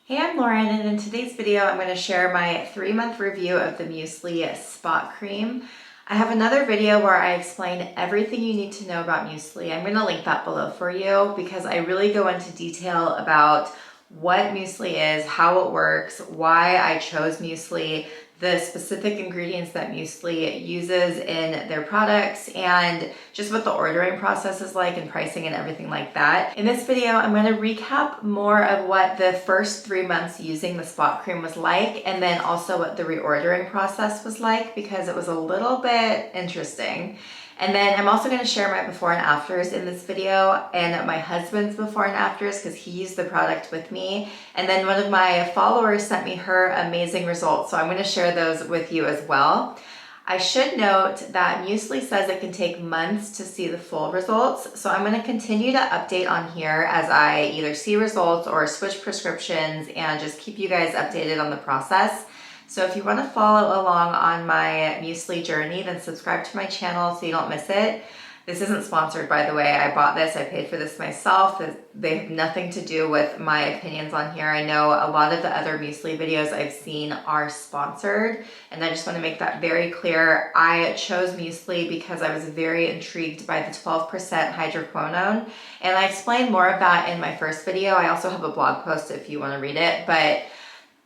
Hey, I'm Lauren, and in today's video, I'm going to share my 3-month review of the Musely Spot Cream. I have another video where I explain everything you need to know about Musely. I'm going to link that below for you because I really go into detail about what Musely is, how it works, why I chose Musely, the specific ingredients that Musely uses in their products, and just what the ordering process is like and pricing and everything like that. In this video, I'm going to recap more of what the first 3 months using the spot cream was like, and then also what the reordering process was like because it was a little bit interesting. And then I'm also going to share my before and afters in this video and my husband's before and afters because he used the product with me. And then one of my followers sent me her amazing results, so I'm going to share those with you as well. I should note that Musely says it can take months to see the full results, so I'm going to continue to update on here as I either see results or switch prescriptions and just keep you guys updated on the process. So if you want to follow along on my Musely journey, then subscribe to my channel so you don't miss it. This isn't sponsored, by the way. I bought this, I paid for this myself. They have nothing to do with my opinions on here. I know a lot of the other Musely videos I've seen are sponsored, and I just want to make that very clear. I chose Musely because I was very intrigued by the 12% hydroquinone, and I explained more of that in my first video. I also have a blog post if you want to read it, but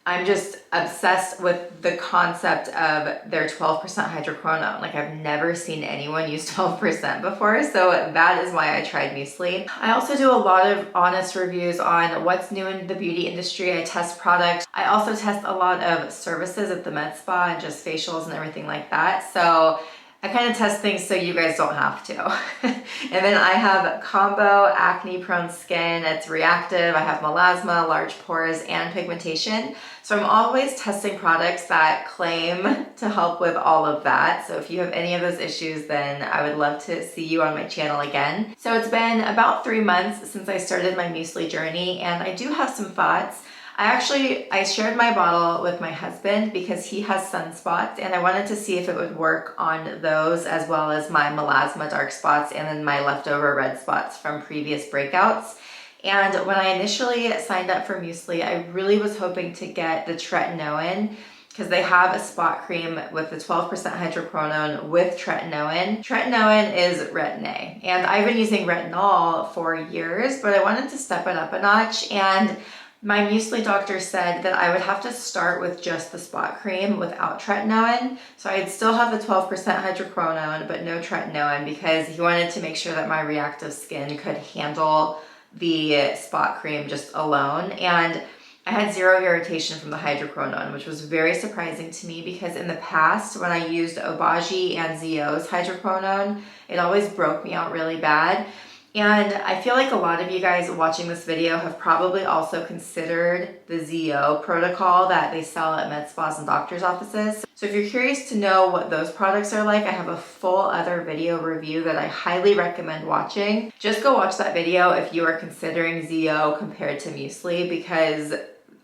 I'm just obsessed with the concept of their 12% hydroquinone. Like, I've never seen anyone use 12% before, so that is why I tried Musely. I also do a lot of honest reviews on what's new in the beauty industry. I test products. I also test a lot of services at the med spa and just facials and everything like that. So I kind of test things so you guys don't have to. And then I have combo acne prone skin. It's reactive. I have melasma, large pores, and pigmentation. So I'm always testing products that claim to help with all of that. So if you have any of those issues, then I would love to see you on my channel again. So it's been about 3 months since I started my Musely journey, and I do have some thoughts. I shared my bottle with my husband because he has sunspots, and I wanted to see if it would work on those as well as my melasma dark spots and then my leftover red spots from previous breakouts. And when I initially signed up for Musely, I really was hoping to get the tretinoin because they have a spot cream with the 12% hydroquinone with tretinoin. Tretinoin is Retin-A, and I've been using retinol for years, but I wanted to step it up a notch, and my Musely doctor said that I would have to start with just the spot cream without tretinoin. So I'd still have the 12% hydroquinone, but no tretinoin because he wanted to make sure that my reactive skin could handle the spot cream just alone. And I had zero irritation from the hydroquinone, which was very surprising to me because in the past, when I used Obagi and Zio's hydroquinone, it always broke me out really bad. And I feel like a lot of you guys watching this video have probably also considered the Zio protocol that they sell at med spas and doctor's offices. So if you're curious to know what those products are like, I have a full other video review that I highly recommend watching. Just go watch that video if you are considering Zio compared to Musely because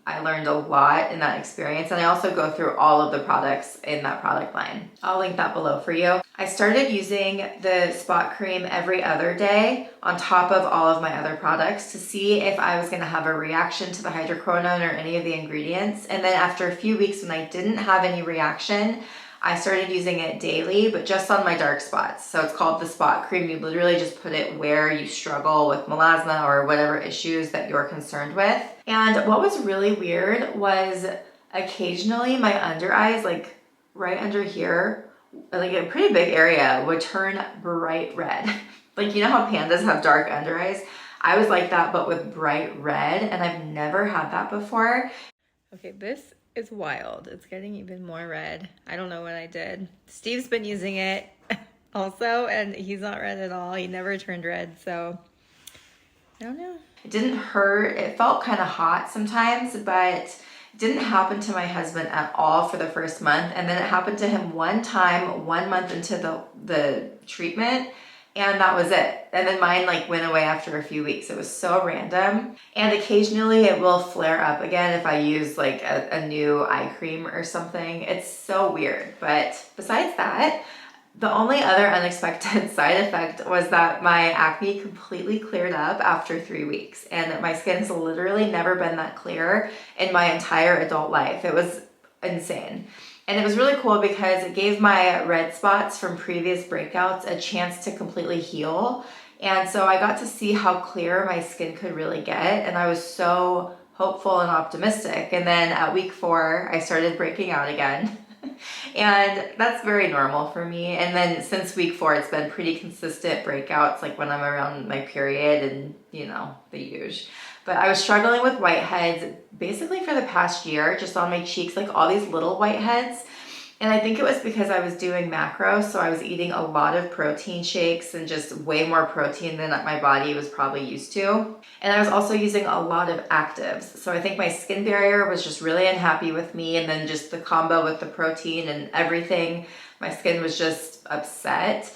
I learned a lot in that experience, and I also go through all of the products in that product line. I'll link that below for you. I started using the spot cream every other day on top of all of my other products to see if I was going to have a reaction to the hydroquinone or any of the ingredients. And then after a few weeks when I didn't have any reaction, I started using it daily, but just on my dark spots. So it's called the spot cream. You literally just put it where you struggle with melasma or whatever issues that you're concerned with. And what was really weird was occasionally my under eyes, like right under here, like a pretty big area, would turn bright red. Like, you know how pandas have dark under eyes? I was like that, but with bright red, and I've never had that before. Okay, this is wild. It's getting even more red. I don't know what I did. Steve's been using it also, and he's not red at all. He never turned red, so I don't know. It didn't hurt. It felt kind of hot sometimes, but it didn't happen to my husband at all for the first month. And then it happened to him one time, 1 month into the treatment, and that was it. And then mine like went away after a few weeks. It was so random. And occasionally it will flare up again if I use like a new eye cream or something. It's so weird. But besides that, The only other unexpected side effect was that my acne completely cleared up after 3 weeks, and my skin's literally never been that clear in my entire adult life. It was insane. And it was really cool because it gave my red spots from previous breakouts a chance to completely heal. And so I got to see how clear my skin could really get, and I was so hopeful and optimistic. And then at week 4, I started breaking out again. And that's very normal for me. And then since week 4, it's been pretty consistent breakouts, like when I'm around my period and, you know, the usual. But I was struggling with whiteheads basically for the past year, just on my cheeks, like all these little whiteheads. And I think it was because I was doing macros, so I was eating a lot of protein shakes and just way more protein than my body was probably used to. And I was also using a lot of actives. So I think my skin barrier was just really unhappy with me, and then just the combo with the protein and everything, my skin was just upset.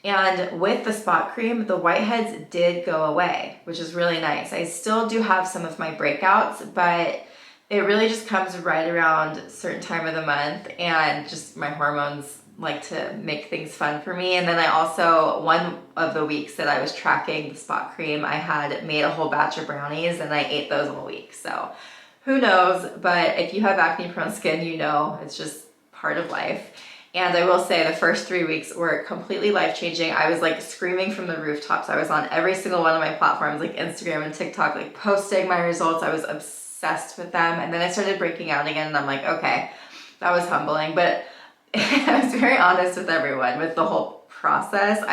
And with the spot cream, the whiteheads did go away, which is really nice. I still do have some of my breakouts, but it really just comes right around a certain time of the month, and just my hormones like to make things fun for me. And then I also, one of the weeks that I was tracking the spot cream, I had made a whole batch of brownies and I ate those all week. So who knows, but if you have acne prone skin, you know, it's just part of life. And I will say the first 3 weeks were completely life-changing. I was like screaming from the rooftops. I was on every single one of my platforms, like Instagram and TikTok, like posting my results. I was obsessed with them. And then I started breaking out again, and I'm like, okay, that was humbling. But I was very honest with everyone with the whole process.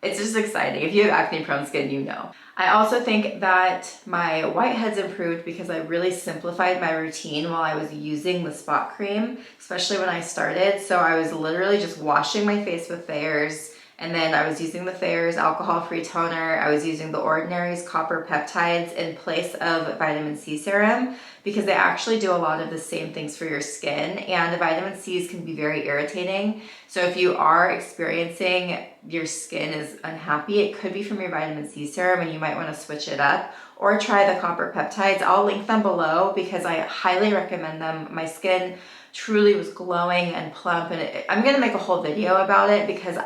It's just exciting. If you have acne prone skin, you know. I also think that my whiteheads improved because I really simplified my routine while I was using the spot cream, especially when I started. So I was literally just washing my face with Thayer's, and then I was using the Thayer's alcohol-free toner. I was using the Ordinary's copper peptides in place of vitamin C serum, because they actually do a lot of the same things for your skin, and the vitamin C's can be very irritating. So if you are experiencing your skin is unhappy, it could be from your vitamin C serum, and you might want to switch it up or try the copper peptides. I'll link them below because I highly recommend them. My skin truly was glowing and plump, and I'm going to make a whole video about it because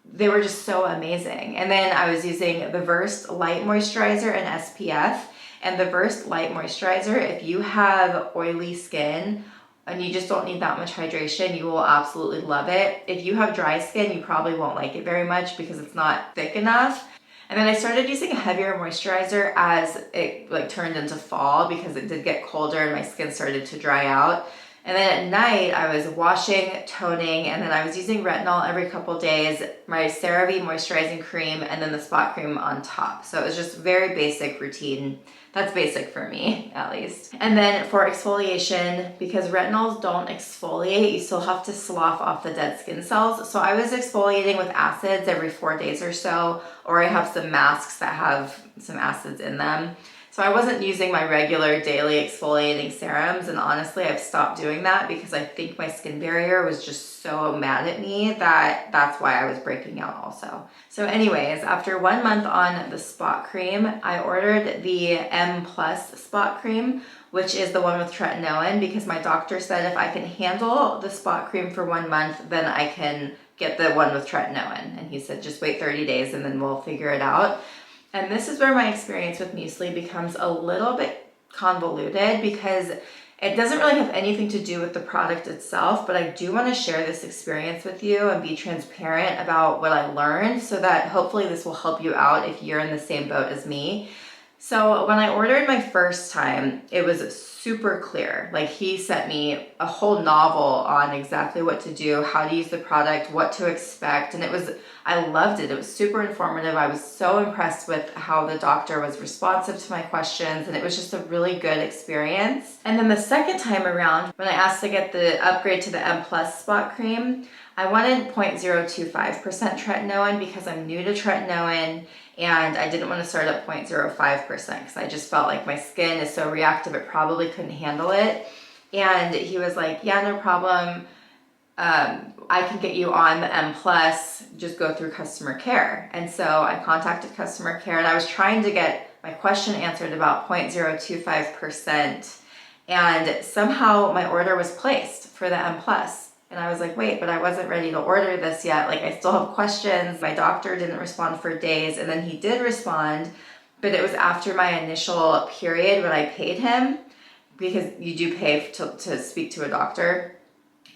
they were just so amazing. And then I was using the Versed Light Moisturizer and SPF. And the Versed Light Moisturizer, if you have oily skin and you just don't need that much hydration, you will absolutely love it. If you have dry skin, you probably won't like it very much because it's not thick enough. And then I started using a heavier moisturizer as it like turned into fall, because it did get colder and my skin started to dry out. And then at night, I was washing, toning, and then I was using retinol every couple days, my CeraVe moisturizing cream, and then the spot cream on top. So it was just very basic routine. That's basic for me, at least. And then for exfoliation, because retinols don't exfoliate, you still have to slough off the dead skin cells. So I was exfoliating with acids every 4 days or so, or I have some masks that have some acids in them. So I wasn't using my regular daily exfoliating serums, and honestly, I've stopped doing that because I think my skin barrier was just so mad at me that that's why I was breaking out also. So anyways, after 1 month on the spot cream, I ordered the M Plus spot cream, which is the one with tretinoin, because my doctor said if I can handle the spot cream for 1 month, then I can get the one with tretinoin. And he said, just wait 30 days and then we'll figure it out. And this is where my experience with Musely becomes a little bit convoluted, because it doesn't really have anything to do with the product itself, but I do want to share this experience with you and be transparent about what I learned, so that hopefully this will help you out if you're in the same boat as me. So when I ordered my first time, it was super clear. Like, he sent me a whole novel on exactly what to do, how to use the product, what to expect. And I loved it. It was super informative. I was so impressed with how the doctor was responsive to my questions, and it was just a really good experience. And then the second time around, when I asked to get the upgrade to the M Plus spot cream, I wanted 0.025% tretinoin because I'm new to tretinoin, and I didn't want to start at 0.05% because I just felt like my skin is so reactive it probably couldn't handle it. And he was like, yeah, no problem. I can get you on the M Plus, just go through customer care. And so I contacted customer care, and I was trying to get my question answered about 0.025%. And somehow my order was placed for the M Plus. And I was like, wait, but I wasn't ready to order this yet. Like, I still have questions. My doctor didn't respond for days, and then he did respond, but it was after my initial period when I paid him, because you do pay to speak to a doctor.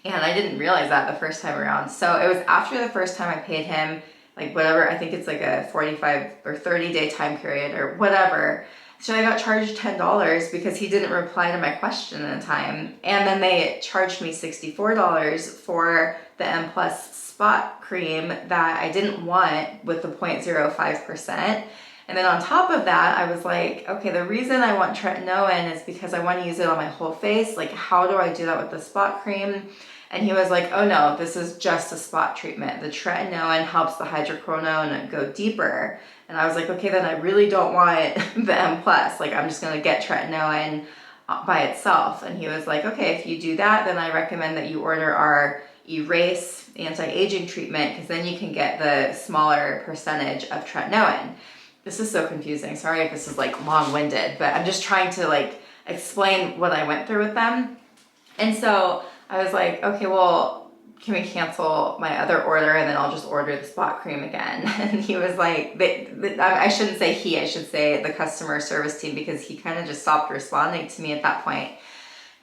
And I didn't realize that the first time around. So it was after the first time I paid him, like whatever, I think it's like a 45 or 30-day time period or whatever. So I got charged $10 because he didn't reply to my question in time. And then they charged me $64 for the M Plus Spot Cream that I didn't want with the 0.05%. And then on top of that, I was like, okay, the reason I want tretinoin is because I want to use it on my whole face. Like, how do I do that with the spot cream? And he was like, oh no, this is just a spot treatment. The tretinoin helps the hydroquinone go deeper. And I was like, okay, then I really don't want the M+. Like, I'm just gonna get tretinoin by itself. And he was like, okay, if you do that, then I recommend that you order our Erase anti-aging treatment, because then you can get the smaller percentage of tretinoin. This is so confusing. Sorry if this is like long-winded, but I'm just trying to like explain what I went through with them. And so I was like, okay, well, can we cancel my other order and then I'll just order the spot cream again? And he was like, I shouldn't say he, I should say the customer service team, because he kind of just stopped responding to me at that point.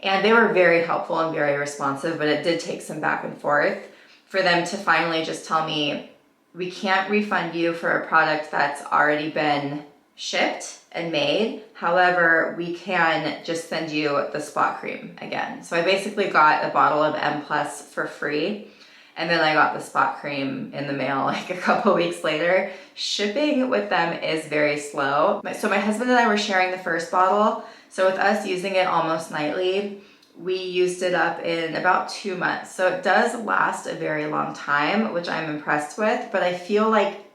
And they were very helpful and very responsive, but it did take some back and forth for them to finally just tell me, we can't refund you for a product that's already been shipped and made. However, we can just send you the spot cream again. So I basically got a bottle of M Plus for free. And then I got the spot cream in the mail like a couple weeks later. Shipping with them is very slow. So my husband and I were sharing the first bottle. So with us using it almost nightly, we used it up in about 2 months. So it does last a very long time, which I'm impressed with, but I feel like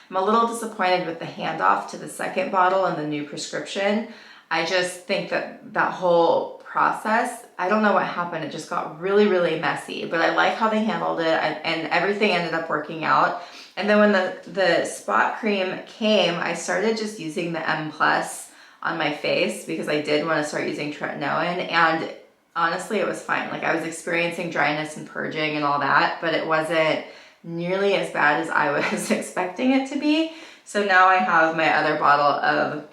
I'm a little disappointed with the handoff to the second bottle and the new prescription. I just think that that whole process, I don't know what happened. It just got really, really messy, but I like how they handled it, and everything ended up working out. And then when the spot cream came, I started just using the M Plus on my face because I did want to start using tretinoin, and honestly, it was fine. Like, I was experiencing dryness and purging and all that, but it wasn't nearly as bad as I was expecting it to be. So now I have my other bottle of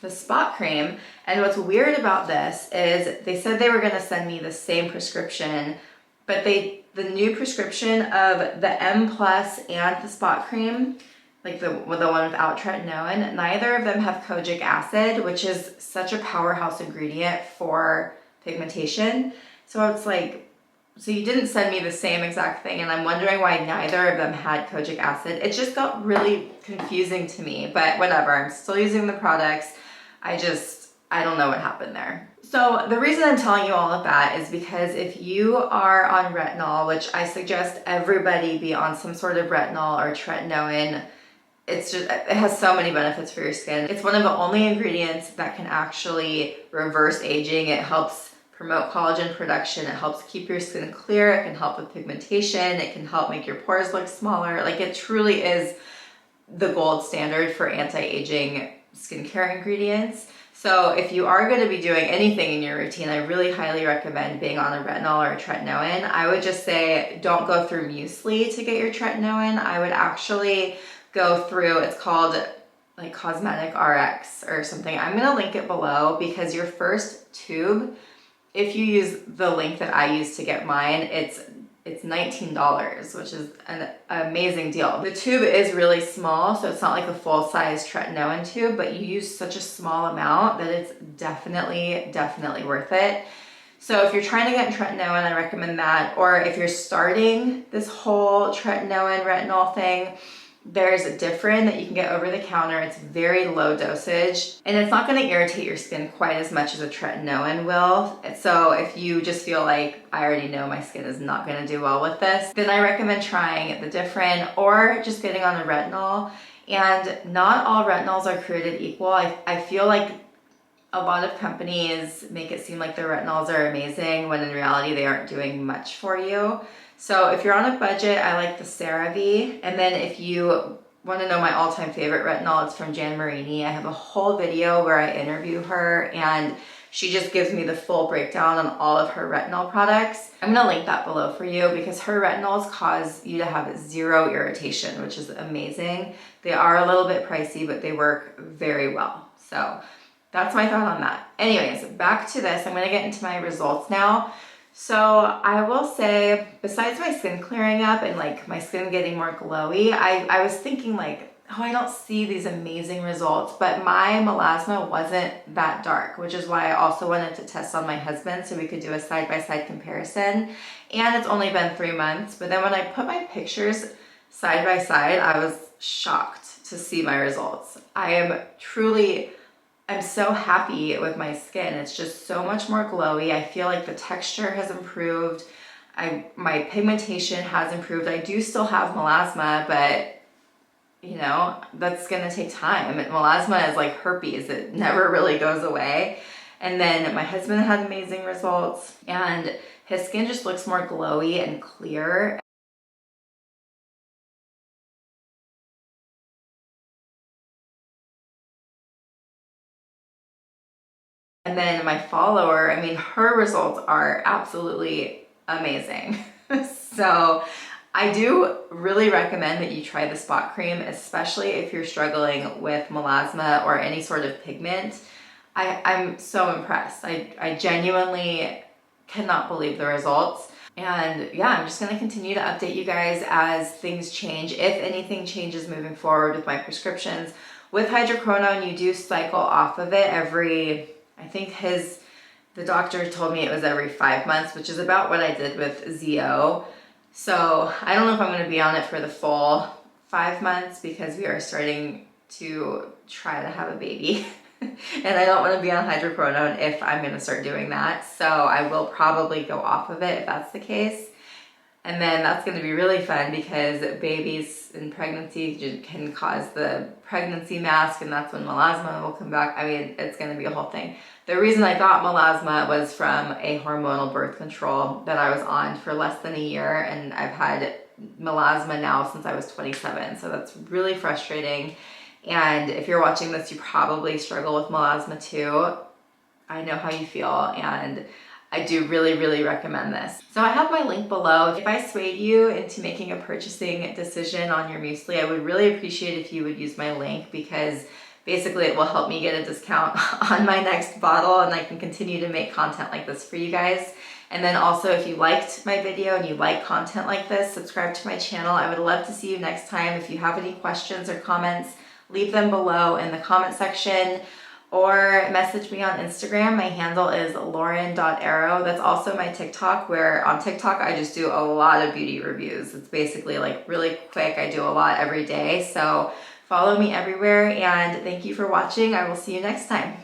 the spot cream. And what's weird about this is they said they were going to send me the same prescription, but the new prescription of the M Plus and the spot cream, like the one without tretinoin, neither of them have kojic acid, which is such a powerhouse ingredient for pigmentation. So it's like, so you didn't send me the same exact thing, and I'm wondering why neither of them had kojic acid. It just got really confusing to me, but whatever, I'm still using the products. I don't know what happened there. So the reason I'm telling you all of that is because if you are on retinol, which I suggest everybody be on some sort of retinol or tretinoin, it has so many benefits for your skin. It's one of the only ingredients that can actually reverse aging. It helps promote collagen production. It helps keep your skin clear. It can help with pigmentation. It can help make your pores look smaller. Like, it truly is the gold standard for anti-aging skincare ingredients. So if you are going to be doing anything in your routine, I really highly recommend being on a retinol or a tretinoin. I would just say don't go through Musely to get your tretinoin. I would actually go through, it's called like Cosmetic RX or something. I'm going to link it below, because your first tube, if you use the link that I use to get mine, it's $19, which is an amazing deal. The tube is really small, so it's not like a full-size tretinoin tube, but you use such a small amount that it's definitely worth it. So if you're trying to get tretinoin, I recommend that. Or if you're starting this whole tretinoin retinol thing, there's a Differin that you can get over the counter. It's very low dosage, and it's not going to irritate your skin quite as much as a tretinoin will. So if you just feel like, I already know my skin is not going to do well with this, then I recommend trying the Differin or just getting on a retinol. And not all retinols are created equal. I feel like a lot of companies make it seem like their retinols are amazing when in reality they aren't doing much for you. So if you're on a budget, I like the CeraVe. And then if you want to know my all-time favorite retinol, it's from Jan Marini. I have a whole video where I interview her, and She just gives me the full breakdown on all of her retinol products. I'm gonna link that below for you because her retinols cause you to have zero irritation, which is amazing. They are a little bit pricey, but they work very well. So that's my thought on that. Anyways, back to this. I'm gonna get into my results now. So I will say, besides my skin clearing up and like my skin getting more glowy, I was thinking like, oh, I don't see these amazing results, but my melasma wasn't that dark, which is why I also wanted to test on my husband so we could do a side-by-side comparison. And it's only been 3 months, but then when I put my pictures side by side, I was shocked to see my results. I'm so happy with my skin. It's just so much more glowy. I feel like the texture has improved. My pigmentation has improved. I do still have melasma, but you know, that's gonna take time. Melasma is like herpes. It never really goes away. And then my husband had amazing results and his skin just looks more glowy and clear. And then my follower, I mean, her results are absolutely amazing. So I do really recommend that you try the spot cream, especially if you're struggling with melasma or any sort of pigment. I'm so impressed. I genuinely cannot believe the results. And yeah, I'm just gonna continue to update you guys as things change. If anything changes moving forward with my prescriptions. With hydroquinone, you do cycle off of it every, I think the doctor told me it was every 5 months, which is about what I did with ZO. So I don't know if I'm gonna be on it for the full 5 months because we are starting to try to have a baby. And I don't want to be on hydroquinone if I'm going to start doing that. So I will probably go off of it if that's the case. And then that's going to be really fun because babies in pregnancy can cause the pregnancy mask, and that's when melasma will come back. I mean, it's going to be a whole thing. The reason I got melasma was from a hormonal birth control that I was on for less than a year, and I've had melasma now since I was 27. So that's really frustrating. And if you're watching this, you probably struggle with melasma too. I know how you feel, and I do really, really recommend this. So I have my link below. If I swayed you into making a purchasing decision on your muesli, I would really appreciate if you would use my link because basically it will help me get a discount on my next bottle and I can continue to make content like this for you guys. And then also if you liked my video and you like content like this, subscribe to my channel. I would love to see you next time. If you have any questions or comments, leave them below in the comment section or message me on Instagram. My handle is lauren.arrow. That's also my TikTok, where on TikTok I just do a lot of beauty reviews. It's basically like really quick. I do a lot every day. So follow me everywhere and thank you for watching. I will see you next time.